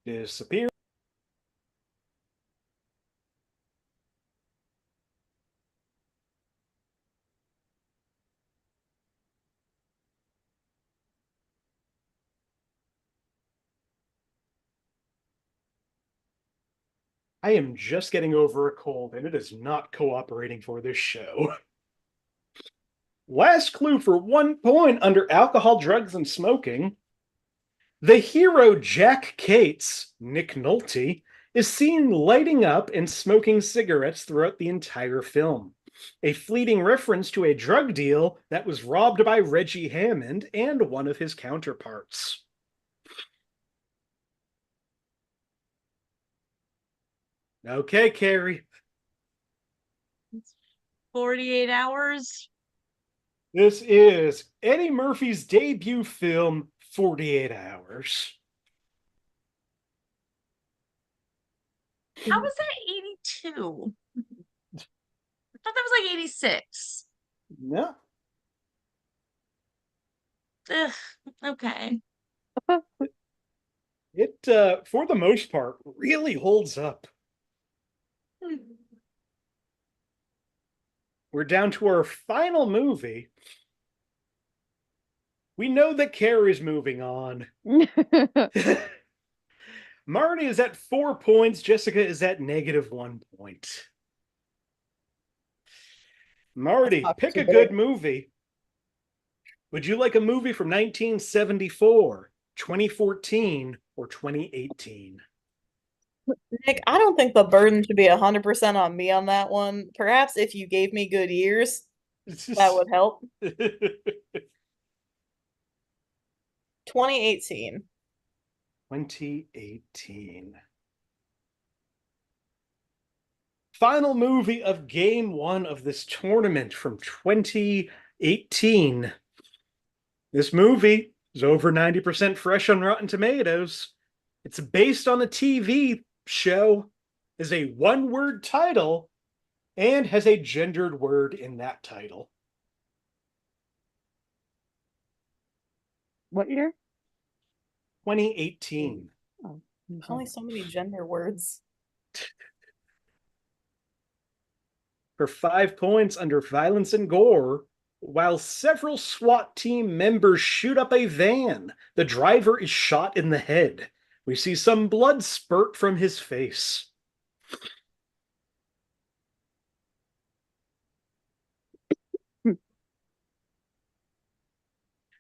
Disappear. I am just getting over a cold, and it is not cooperating for this show. Last clue for 1 point under alcohol, drugs, and smoking. The hero Jack Cates, Nick Nolte, is seen lighting up and smoking cigarettes throughout the entire film. A fleeting reference to a drug deal that was robbed by Reggie Hammond and one of his counterparts. Okay, Kari. 48 hours. This is Eddie Murphy's debut film, 48 Hours. How was that 82? I thought that was like 86. No. Ugh, okay. It, for the most part, really holds up. We're down to our final movie. We know that Kari's moving on. Marty is at 4 points. Jessica is at -1 point. Marty, pick a good movie. Would you like a movie from 1974, 2014, or 2018? Nick, I don't think the burden should be 100% on me on that one. Perhaps if you gave me good years, that would help. 2018. 2018. Final movie of game one of this tournament from 2018. This movie is over 90% fresh on Rotten Tomatoes. It's based on a TV show, is a one-word title, and has a gendered word in that title. What year? 2018. Oh, Only so many gender words. For 5 points under violence and gore, while several SWAT team members shoot up a van, the driver is shot in the head. We see some blood spurt from his face.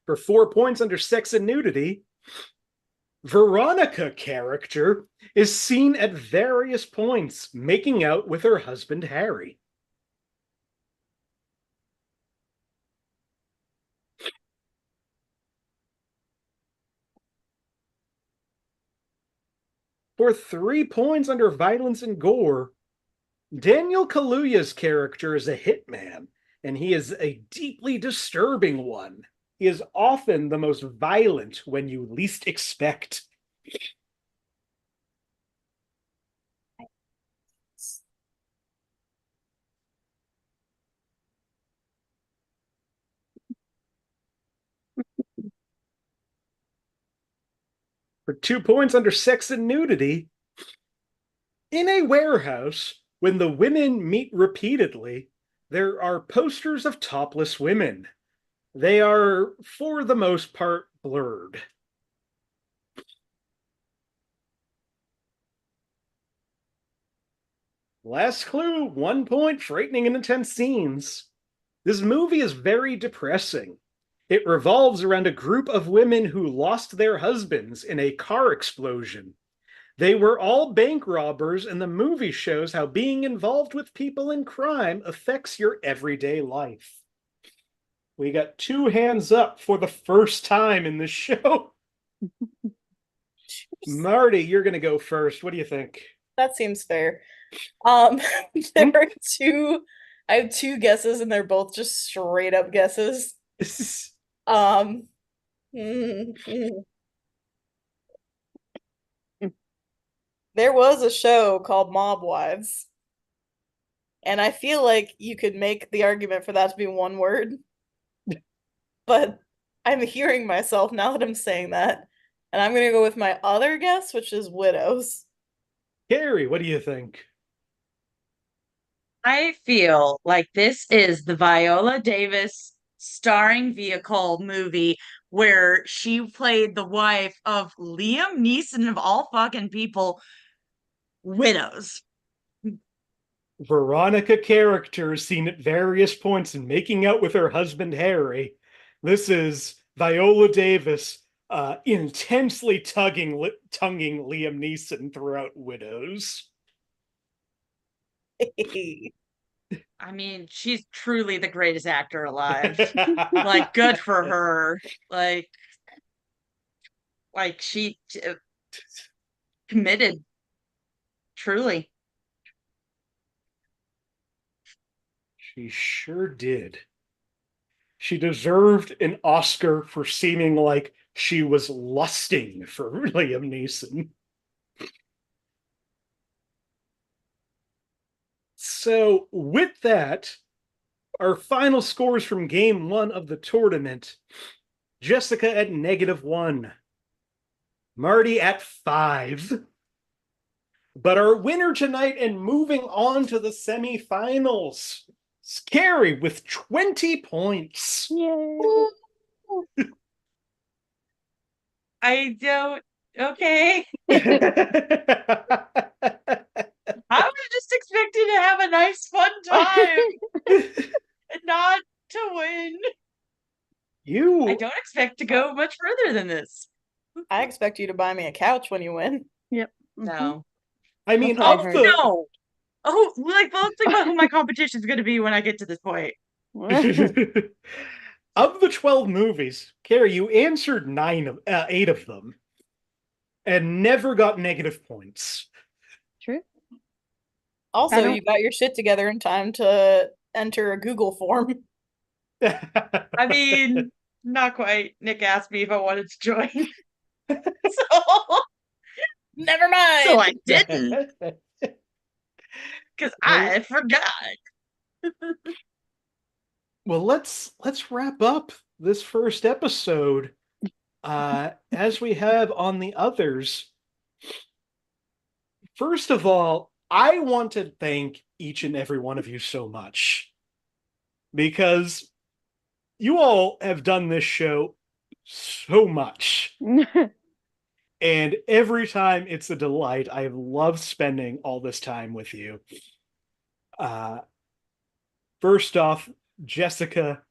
For 4 points under sex and nudity, Veronica character is seen at various points making out with her husband Harry. For 3 points under violence and gore, Daniel Kaluuya's character is a hitman, and he is a deeply disturbing one. He is often the most violent when you least expect. For 2 points under sex and nudity, in a warehouse, when the women meet repeatedly, there are posters of topless women. They are, for the most part, blurred. Last clue, 1 point, frightening and intense scenes. This movie is very depressing. It revolves around a group of women who lost their husbands in a car explosion. They were all bank robbers, and the movie shows how being involved with people in crime affects your everyday life. We got 2 hands up for the first time in this show. Marty, you're going to go first. What do you think? That seems fair. There are two. I have 2 guesses, and they're both just straight up guesses. Mm, mm. There was a show called Mob Wives, and I feel like you could make the argument for that to be one word, but I'm hearing myself now that I'm saying that, and I'm gonna go with my other guess, which is Widows. Kari, what do you think? I feel like this is the Viola Davis starring vehicle movie where she played the wife of Liam Neeson of all fucking people, Widows. Veronica character is seen at various points in making out with her husband Harry. This is Viola Davis intensely tonguing Liam Neeson throughout Widows. I mean, she's truly the greatest actor alive. Like, good for her. Like she committed. Truly. She sure did. She deserved an Oscar for seeming like she was lusting for Liam Neeson. So, with that, our final scores from game one of the tournament. Jessica at -1. Marty at 5. But our winner tonight and moving on to the semifinals, Kari with 20 points. Yay. I don't. Okay. I was just expecting to have a nice, fun time and not to win. I don't expect to go much further than this. I expect you to buy me a couch when you win. Yep. No. I mean, That's what I of heard. the No. Oh, like, well, let's think about who my competition's going to be when I get to this point. of the 12 movies, Carrie, you answered 8 of them and never got negative points. True. Also, don't- you got your shit together in time to enter a Google form. I mean, not quite. Nick asked me if I wanted to join. Never mind. So I didn't, because I forgot. Well, let's wrap up this first episode. As we have on the others. First of all, I want to thank each and every one of you so much, because you all have done this show so much. And every time it's a delight. I have loved spending all this time with you. First off, Jessica,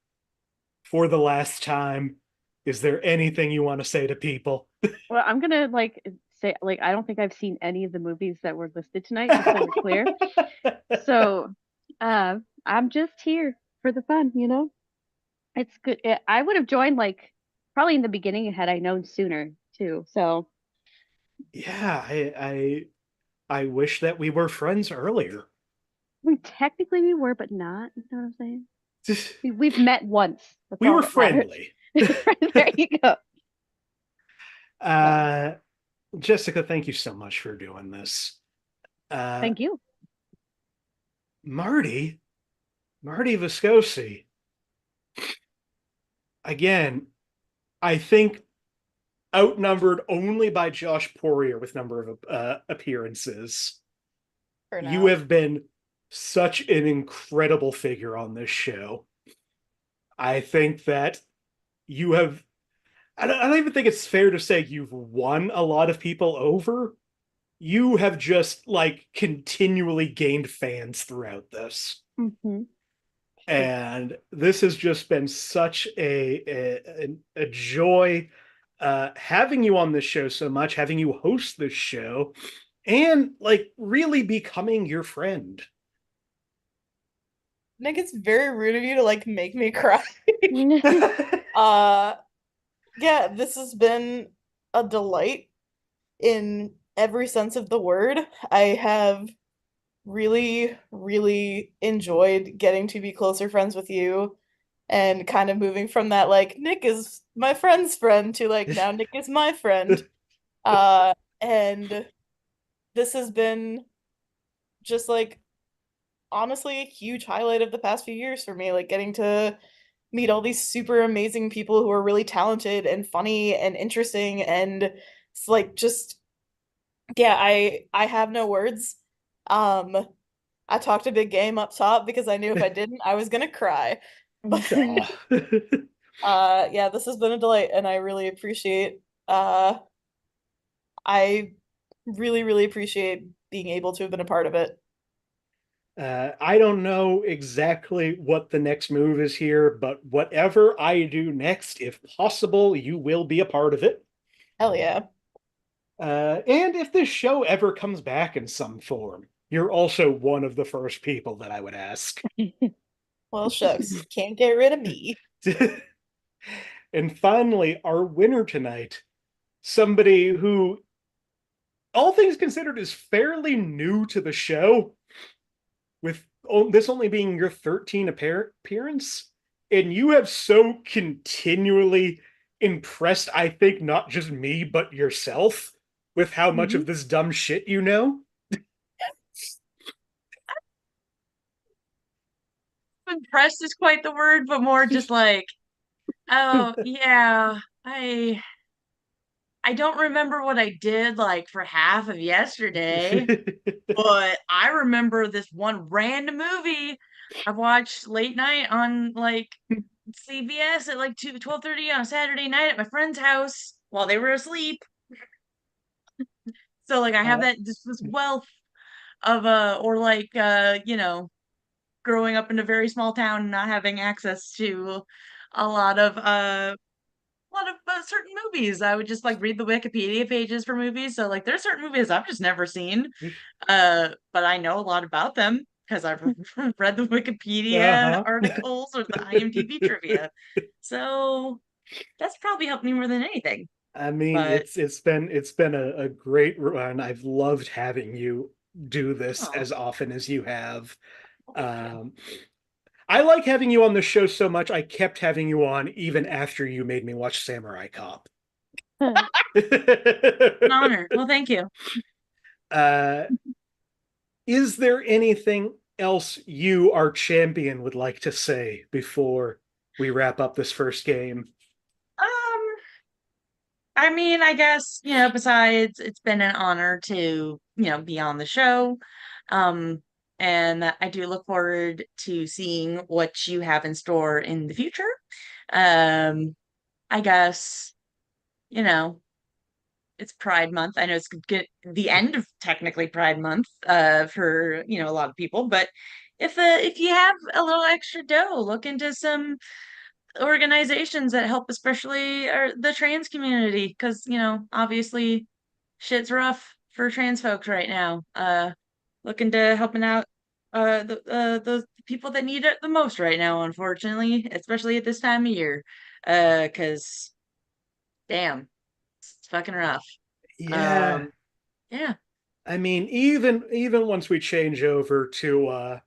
for the last time, is there anything you want to say to people? Well, I'm gonna say I don't think I've seen any of the movies that were listed tonight, just so we're clear. So, I'm just here for the fun, you know. It's good. I would have joined probably in the beginning had I known sooner too. So Yeah, I wish that we were friends earlier. technically we were, but not. You know what I'm saying? We've met once. That's We all were that matters. friendly. There you go. Jessica, thank you so much for doing this. Thank you. Marty Viscosi. Again, I think outnumbered only by Josh Poirier with number of appearances. For now. You have been such an incredible figure on this show. I think that you have. I don't even think it's fair to say you've won a lot of people over. You have just continually gained fans throughout this. Mm-hmm. And this has just been such a joy having you on this show so much, having you host this show, and really becoming your friend. Nick, it's very rude of you to make me cry. Yeah, this has been a delight in every sense of the word. I have really, really enjoyed getting to be closer friends with you and kind of moving from that Nick is my friend's friend to now Nick is my friend. And this has been just honestly a huge highlight of the past few years for me, getting to meet all these super amazing people who are really talented and funny and interesting, and it's just yeah, I have no words. I talked a big game up top because I knew if I didn't I was gonna cry. But yeah, this has been a delight and I really appreciate I really, really appreciate being able to have been a part of it. I don't know exactly what the next move is here, but whatever I do next, if possible, you will be a part of it. Hell yeah. And if this show ever comes back in some form, you're also one of the first people that I would ask. Well, shucks, can't get rid of me. And finally, our winner tonight, somebody who, all things considered, is fairly new to the show, with this only being your 13th appearance, and you have so continually impressed, I think, not just me, but yourself with how much of this dumb shit you know. Impressed is quite the word, but more just oh yeah, I don't remember what I did for half of yesterday, but I remember this one random movie I watched late night on CBS at 12:30 on a Saturday night at my friend's house while they were asleep. So I have this wealth of growing up in a very small town and not having access to a lot of certain movies. I would just like read the Wikipedia pages for movies. So like there's certain movies I've just never seen. But I know a lot about them because I've read the Wikipedia Uh-huh. articles or the IMDb trivia. So that's probably helped me more than anything. I mean, But it's been a great run. I've loved having you do this oh, as often as you have. thank you. Um, I like having you on the show so much. I kept having you on even after you made me watch Samurai Cop. An honor. Well, thank you. uh, is there anything else you, our champion, would like to say before we wrap up this first game? Um, I mean, I guess, besides it's been an honor to, be on the show. Um, and I do look forward to seeing what you have in store in the future. Um, I guess, you know, it's Pride Month. I know it's the end of technically Pride Month, for, a lot of people, but if you have a little extra dough, look into some organizations that help especially the trans community because obviously shit's rough for trans folks right now. Looking to helping out the people that need it the most right now, unfortunately, especially at this time of year. Because damn, it's fucking rough. Yeah. Um, yeah. I mean, even once we change over to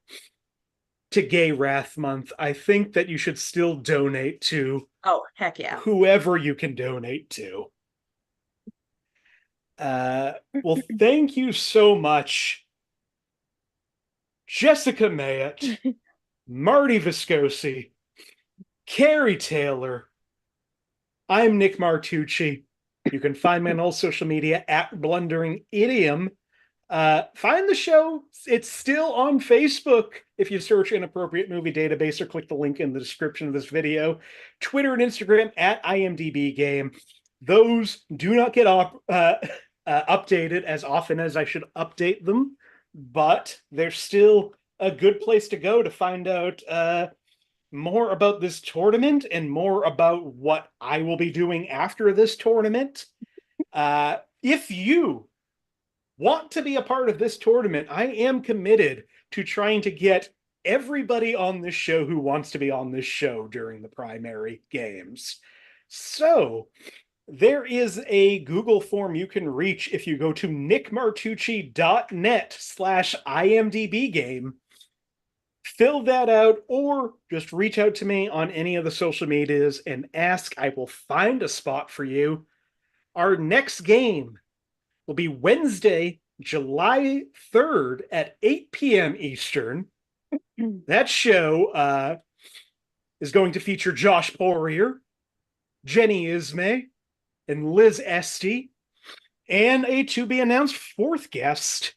Gay Wrath Month, I think that you should still donate to Oh, heck yeah. whoever you can donate to. Uh, well, thank you so much, Jessica Mayotte, Marty Viscosi, Kari Taylor. I'm Nick Martucci. You can find me on all social media at Blundering Idiom. Find the show. It's still on Facebook if you search Inappropriate Movie Database or click the link in the description of this video. Twitter and Instagram at IMDb Game. Those do not get updated as often as I should update them, but they're still a good place to go to find out more about this tournament and more about what I will be doing after this tournament. If you want to be a part of this tournament, I am committed to trying to get everybody on this show who wants to be on this show during the primary games. So there is a Google form you can reach if you go to nickmartucci.net/IMDb game. Fill that out or just reach out to me on any of the social medias and ask. I will find a spot for you. Our next game will be Wednesday, July 3rd at 8 p.m. Eastern. That show is going to feature Josh Poirier, Jenny Ismay, and Liz Esty, and a to-be-announced fourth guest.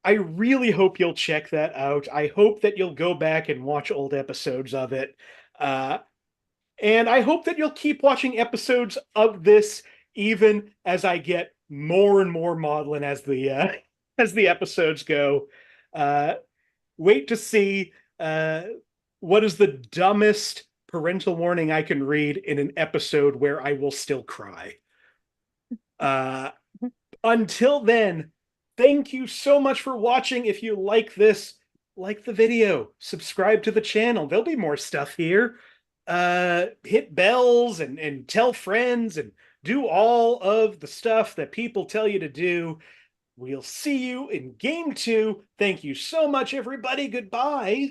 I really hope you'll check that out. I hope that you'll go back and watch old episodes of it. And I hope that you'll keep watching episodes of this even as I get more and more maudlin as the episodes go. Wait to see what is the dumbest parental warning I can read in an episode where I will still cry. Until then, thank you so much for watching. If you like this, like the video, subscribe to the channel. There'll be more stuff here. Hit bells and tell friends and do all of the stuff that people tell you to do. We'll see you in game 2. Thank you so much, everybody. Goodbye.